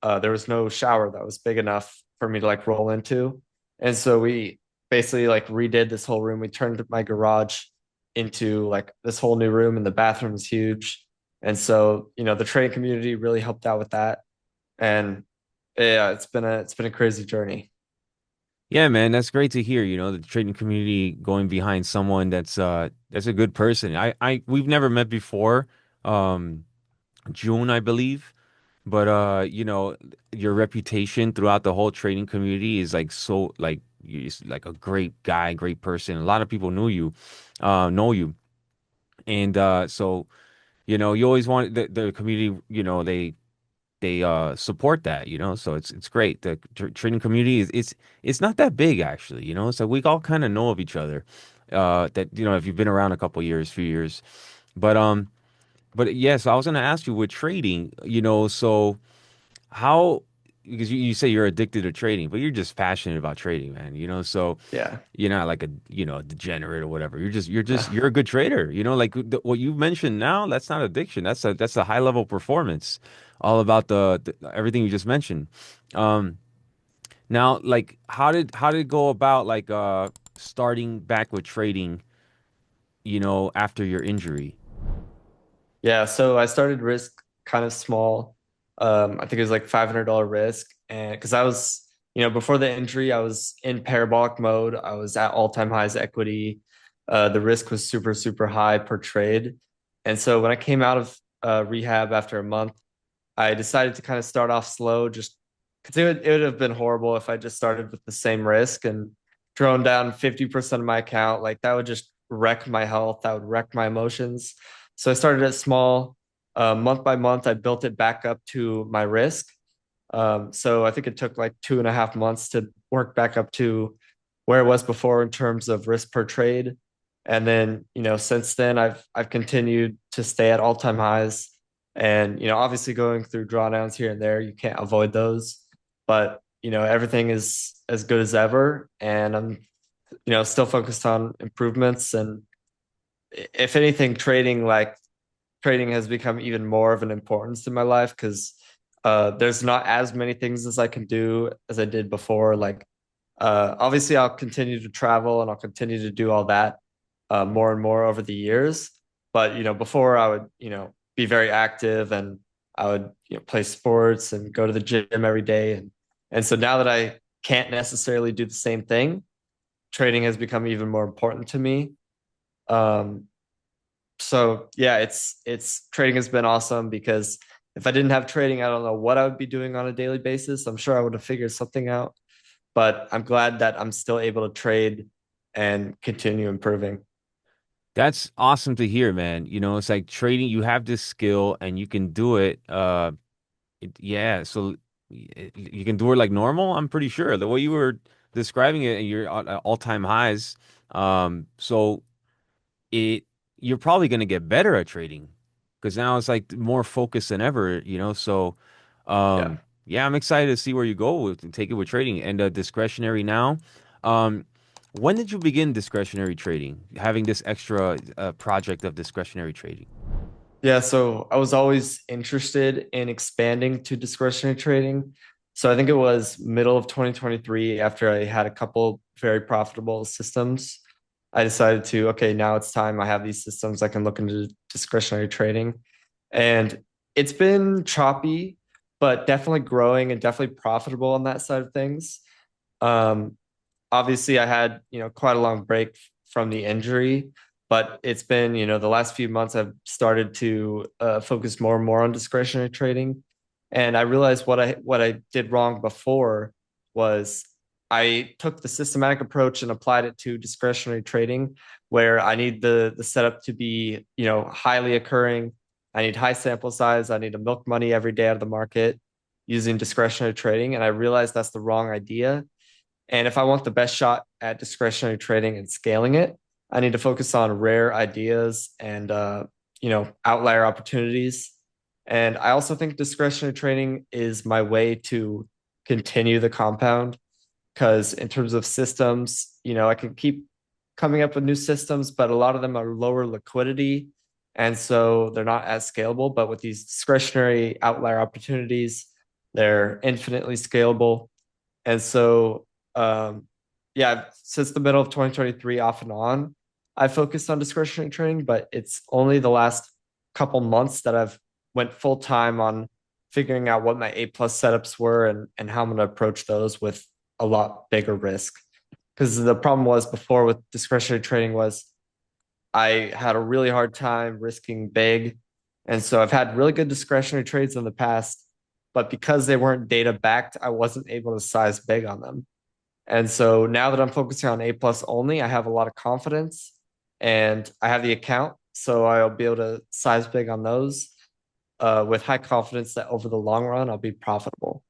there was no shower that was big enough for me to like roll into. And so we basically like redid this whole room. We turned my garage into like this whole new room, and the bathroom is huge. And so, the trading community really helped out with that. And yeah, it's been a crazy journey. Yeah, man, that's great to hear. The trading community going behind someone that's a good person. We've never met before. Um, June, I believe. But your reputation throughout the whole trading community is like so like you're just like a great guy, great person. A lot of people know you. And so, you always want the community, they support that, so it's great. The trading community is it's not that big actually, so we all kind of know of each other. That if you've been around a couple years, few years. But yeah, so I was gonna ask you with trading, so how, because you say you're addicted to trading, but you're just passionate about trading, man, so Yeah. you're not like a degenerate or whatever. You're a good trader, like what you mentioned now, that's not addiction. That's a high level performance, all about everything you just mentioned. Um, Now, like, how did it go about, like, starting back with trading, after your injury? Yeah, so I started risk kind of small. I think it was like $500 risk. And because I was, before the injury, I was in parabolic mode. I was at all-time highs equity. The risk was super, super high per trade. And so when I came out of rehab after a month, I decided to kind of start off slow, just because it would have been horrible if I just started with the same risk and drawn down 50% of my account. Like that would just wreck my health, that would wreck my emotions. So I started at small. Month by month, I built it back up to my risk. So I think it took like 2.5 months to work back up to where it was before in terms of risk per trade. And then, since then I've continued to stay at all-time highs. And, obviously going through drawdowns here and there, you can't avoid those. But, everything is as good as ever. And I'm, still focused on improvements. And if anything, trading has become even more of an importance in my life because there's not as many things as I can do as I did before. Like, obviously, I'll continue to travel and I'll continue to do all that more and more over the years. But before I would be very active and I would play sports and go to the gym every day, and so now that I can't necessarily do the same thing, trading has become even more important to me. Um, so yeah, it's trading has been awesome because if I didn't have trading, I don't know what I would be doing on a daily basis. I'm sure I would have figured something out, but I'm glad that I'm still able to trade and continue improving. That's awesome to hear, man. It's like trading, you have this skill and you can do it. Yeah, so you can do it like normal, I'm pretty sure. The way you were describing it, and you're at all-time highs. So it you're probably going to get better at trading because now it's like more focused than ever, so Yeah. yeah, I'm excited to see where you go with take it with trading and discretionary now. um when did you begin discretionary trading, having this extra project of discretionary trading? Yeah, so I was always interested in expanding to discretionary trading. So I think it was middle of 2023 after I had a couple very profitable systems. I decided to, okay, now it's time. I have these systems. I can look into discretionary trading. And it's been choppy, but definitely growing and definitely profitable on that side of things. Um, Obviously I had, quite a long break from the injury, but it's been, the last few months I've started to focus more and more on discretionary trading. And I realized what I did wrong before was I took the systematic approach and applied it to discretionary trading, where I need the setup to be, highly occurring. I need high sample size. I need to milk money every day out of the market using discretionary trading. And I realized that's the wrong idea. And if I want the best shot at discretionary trading and scaling it, I need to focus on rare ideas and outlier opportunities. And I also think discretionary trading is my way to continue the compound. because in terms of systems, I can keep coming up with new systems, but a lot of them are lower liquidity. And so they're not as scalable. But with these discretionary outlier opportunities, they're infinitely scalable. And so, yeah, since the middle of 2023, off and on, I focused on discretionary trading, but it's only the last couple months that I've went full time on figuring out what my A plus setups were and how I'm going to approach those with a lot bigger risk. Because the problem was before with discretionary trading was I had a really hard time risking big. And so I've had really good discretionary trades in the past, but because they weren't data backed, I wasn't able to size big on them. And so now that I'm focusing on A plus only, I have a lot of confidence and I have the account. So I'll be able to size big on those with high confidence that over the long run, I'll be profitable.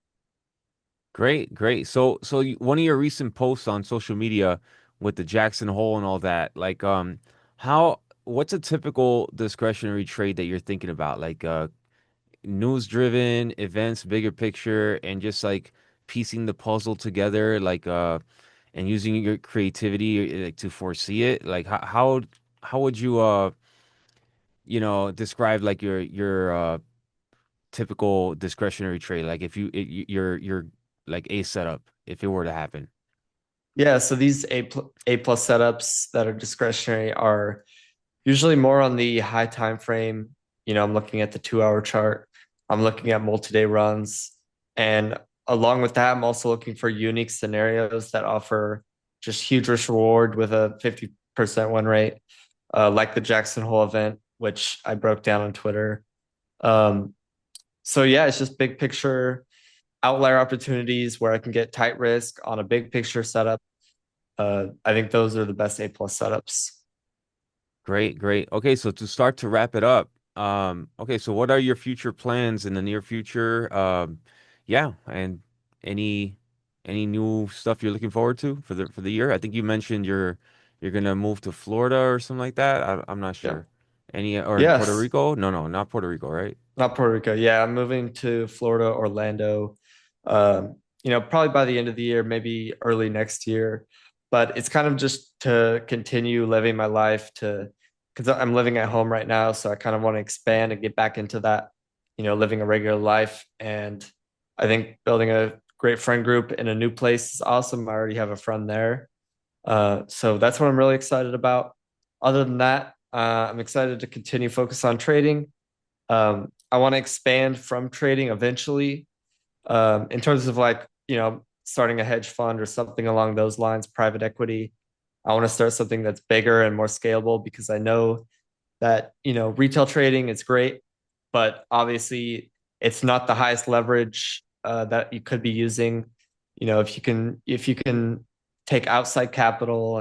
Great, great. One of your recent posts on social media with the Jackson Hole and all that, like, what's a typical discretionary trade that you're thinking about? Like, news driven events, bigger picture, and just like piecing the puzzle together, like, and using your creativity like to foresee it. Like, how would you, describe like your typical discretionary trade? Like, if your like a setup, if it were to happen. Yeah, so these A plus setups that are discretionary are usually more on the high time frame. I'm looking at the 2 hour chart. I'm looking at multi-day runs. And along with that, I'm also looking for unique scenarios that offer just huge risk reward with a 50% win rate, like the Jackson Hole event, which I broke down on Twitter. Um, so yeah, it's just big picture outlier opportunities where I can get tight risk on a big picture setup. I think those are the best A plus setups. Great, great. Okay, so to start to wrap it up, okay, so what are your future plans in the near future? Yeah, and any any new stuff you're looking forward to for the year? I think you mentioned you're gonna move to Florida or something like that. I'm not Yeah. sure. Any or Puerto Yes. Rico? No, no, not Puerto Rico, right? Not Puerto Rico. Yeah, I'm moving to Florida, Orlando. Probably by the end of the year, maybe early next year. But it's kind of just to continue living my life to because I'm living at home right now, so I kind of want to expand and get back into that, living a regular life. And I think building a great friend group in a new place is awesome. I already have a friend there. So that's what I'm really excited about. Other than that, I'm excited to continue focus on trading. I want to expand from trading eventually. In terms of like, starting a hedge fund or something along those lines, private equity. I want to start something that's bigger and more scalable because I know that, retail trading is great, but obviously it's not the highest leverage that you could be using. If you can take outside capital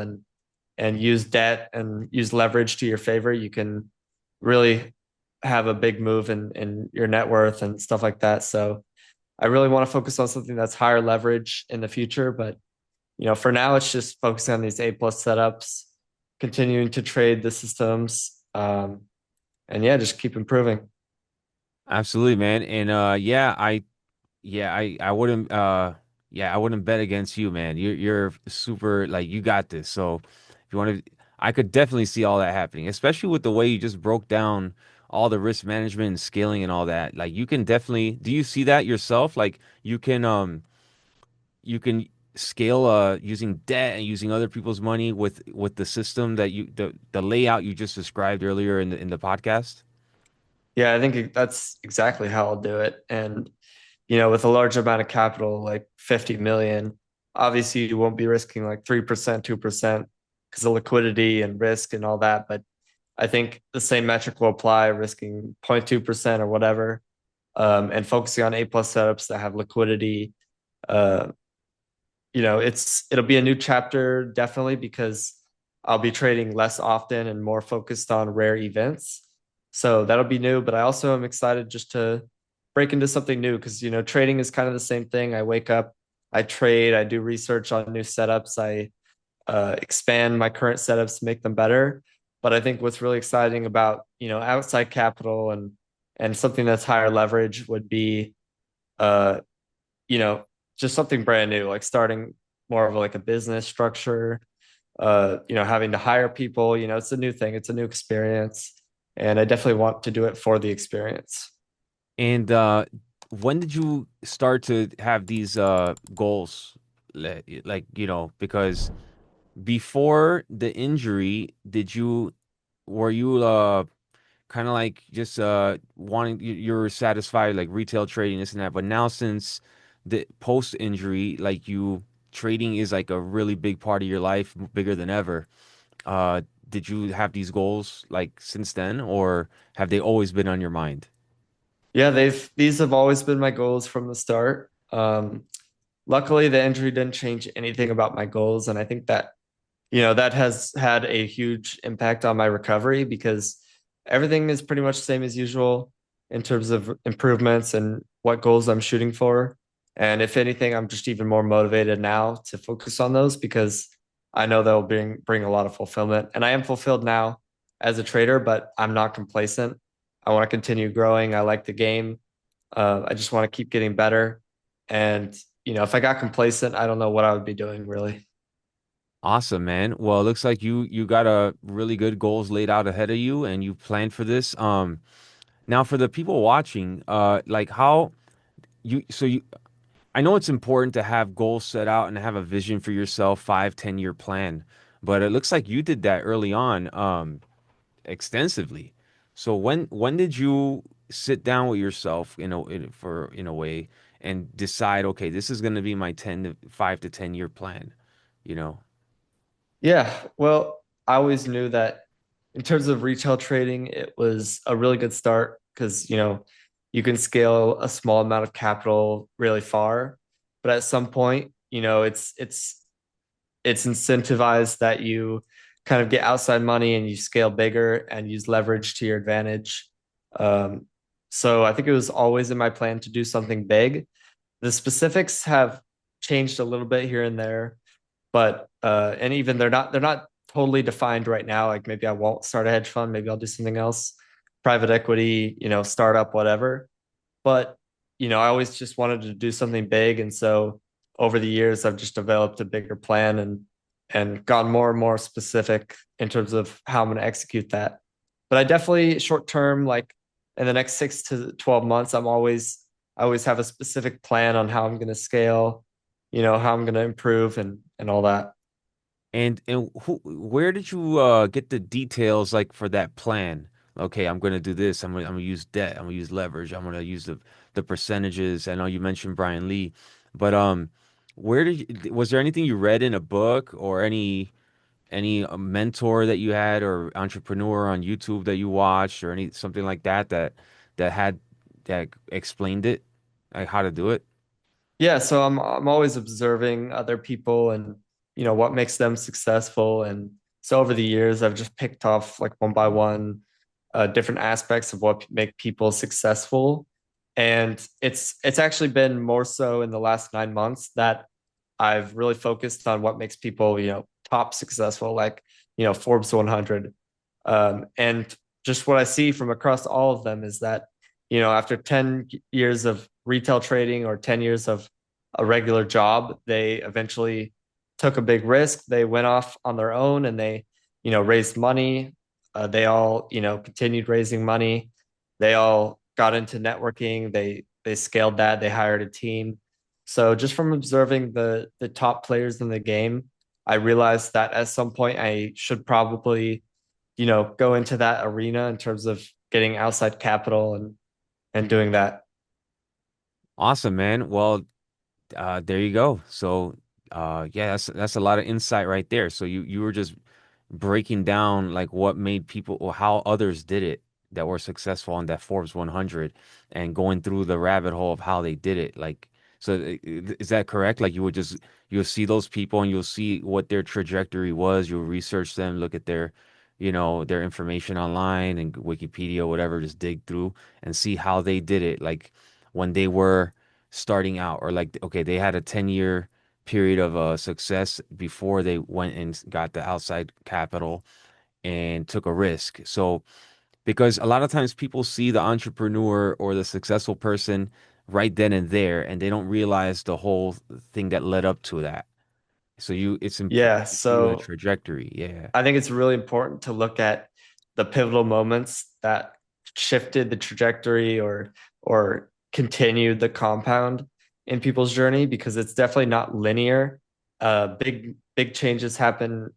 and use debt and use leverage to your favor, you can really have a big move in your net worth and stuff like that. So I really want to focus on something that's higher leverage in the future. But for now, it's just focusing on these A plus setups, continuing to trade the systems, and yeah, just keep improving. Absolutely, man. And I wouldn't I wouldn't bet against you, man. You're super like you got this. So if you want to I could definitely see all that happening, especially with the way you just broke down all the risk management and scaling and all that. Like you can definitely do you see that yourself? Like you can scale using debt and using other people's money with the system that the layout you just described earlier in the podcast? Yeah, I think that's exactly how I'll do it. And with a large amount of capital, like 50 million, obviously you won't be risking like 3%, 2% because of liquidity and risk and all that. But I think the same metric will apply, risking 0.2% or whatever, and focusing on A plus setups that have liquidity. Uh, it'll be a new chapter definitely because I'll be trading less often and more focused on rare events. So that'll be new, but I also am excited just to break into something new because trading is kind of the same thing. I wake up, I trade, I do research on new setups, I expand my current setups to make them better. But I think what's really exciting about outside capital and something that's higher leverage would be uh, you know just something brand new, like starting. more of like a business structure, having to hire people, it's a new thing, it's a new experience. And I definitely want to do it for the experience. And when did you start to have these goals? Like, because before the injury, were you kind of like just wanting you're satisfied like retail trading this and that, but now since the post injury, like you trading is like a really big part of your life, bigger than ever. Did you have these goals like since then, or have they always been on your mind? Yeah, these have always been my goals from the start. Luckily, the injury didn't change anything about my goals, and I think that that has had a huge impact on my recovery because everything is pretty much the same as usual in terms of improvements and what goals I'm shooting for. And if anything, I'm just even more motivated now to focus on those because I know they'll bring a lot of fulfillment. And I am fulfilled now as a trader, but I'm not complacent. I want to continue growing. I like the game. I just want to keep getting better. And if I got complacent, I don't know what I would be doing really. Awesome, man. Well, it looks like you got a really good goals laid out ahead of you and you planned for this. Now for the people watching, like how you I know it's important to have goals set out and have a vision for yourself, 5, 10 year plan, but it looks like you did that early on, extensively. So when did you sit down with yourself in a way and decide, okay, this is going to be my 5 to 10 year plan, you know? Yeah, well, I always knew that in terms of retail trading, it was a really good start because, you can scale a small amount of capital really far. But at some point, it's incentivized that you kind of get outside money and you scale bigger and use leverage to your advantage. Um, so I think it was always in my plan to do something big. The specifics have changed a little bit here and there, but and even they're not totally defined right now. Like maybe I won't start a hedge fund, maybe I'll do something else, private equity, startup, whatever. But I always just wanted to do something big, and so over the years, I've just developed a bigger plan and gotten more and more specific in terms of how I'm going to execute that. But I definitely short term, like in the next 6 to 12 months, I always have a specific plan on how I'm going to scale, how I'm going to improve and all that. Where did you get the details like for that plan? Okay, I'm going to do this. I'm gonna use debt. I'm gonna use leverage. I'm gonna use the percentages. I know you mentioned Brian Lee, but was there anything you read in a book or any mentor that you had or entrepreneur on YouTube that you watched or any something like that had that explained it, like how to do it? Yeah, so I'm always observing other people and what makes them successful. And so over the years, I've just picked off like one by one different aspects of what make people successful. And it's actually been more so in the last 9 months that I've really focused on what makes people top successful, like Forbes 100. And just what I see from across all of them is that after 10 years of retail trading or 10 years of a regular job, they eventually took a big risk. They went off on their own and they, raised money. They all, continued raising money. They all got into networking. They scaled that. They hired a team. So just from observing the top players in the game, I realized that at some point I should probably, go into that arena in terms of getting outside capital and doing that. Awesome, man. Well, there you go. So, yeah, that's a lot of insight right there. So you were just breaking down like what made people or how others did it that were successful on that Forbes 100 and going through the rabbit hole of how they did it. Like, so is that correct? Like you'll see those people and you'll see what their trajectory was. You'll research them, look at their information online and Wikipedia, whatever, just dig through and see how they did it. Like when they were starting out or like, okay, they had a 10-year period of success before they went and got the outside capital and took a risk. So, because a lot of times people see the entrepreneur or the successful person right then and there, and they don't realize the whole thing that led up to that. So it's Yeah, important to see the so trajectory. Yeah. I think it's really important to look at the pivotal moments that shifted the trajectory or continued the compound in people's journey because it's definitely not linear. Big changes happen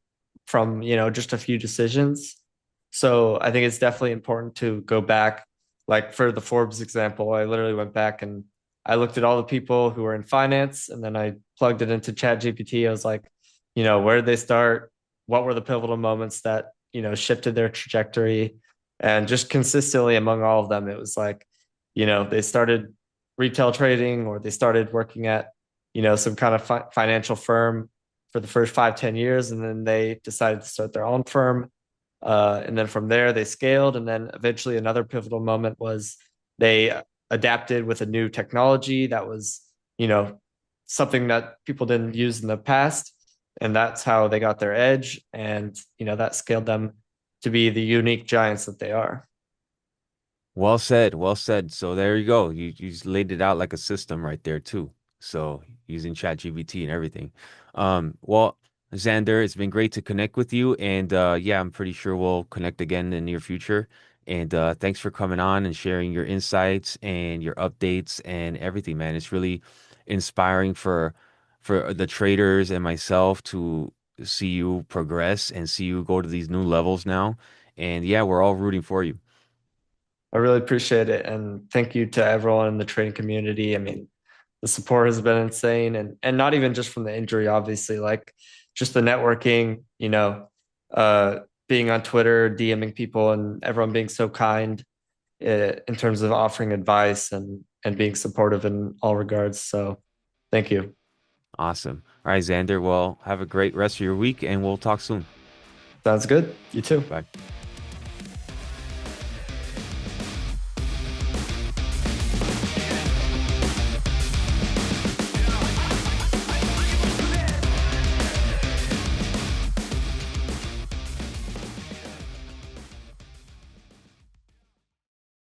from, just a few decisions. So I think it's definitely important to go back. Like for the Forbes example, I literally went back and I looked at all the people who were in finance and then I plugged it into ChatGPT. I was like, where did they start? What were the pivotal moments that shifted their trajectory, and just consistently among all of them it was like they started retail trading or they started working at some kind of financial firm for the first 5-10 years, and then they decided to start their own firm, and then from there they scaled, and then eventually another pivotal moment was they adapted with a new technology that was you know something that people didn't use in the past, and that's how they got their edge, and that scaled them to be the unique giants that they are. Well said, well said. So there you go. You just laid it out like a system right there too. So using ChatGPT and everything. Well, Xander, it's been great to connect with you, and yeah, I'm pretty sure we'll connect again in the near future. And thanks for coming on and sharing your insights and your updates and everything, man. It's really inspiring for the traders and myself to see you progress and see you go to these new levels now. And yeah, we're all rooting for you. I really appreciate it, and thank you to everyone in the trading community. I mean, the support has been insane, and not even just from the injury, obviously, like just the networking, uh, being on Twitter, DMing people, and everyone being so kind in terms of offering advice and being supportive in all regards. So, thank you. Awesome. All right, Xander. Well, have a great rest of your week and we'll talk soon. Sounds good. You too. Bye.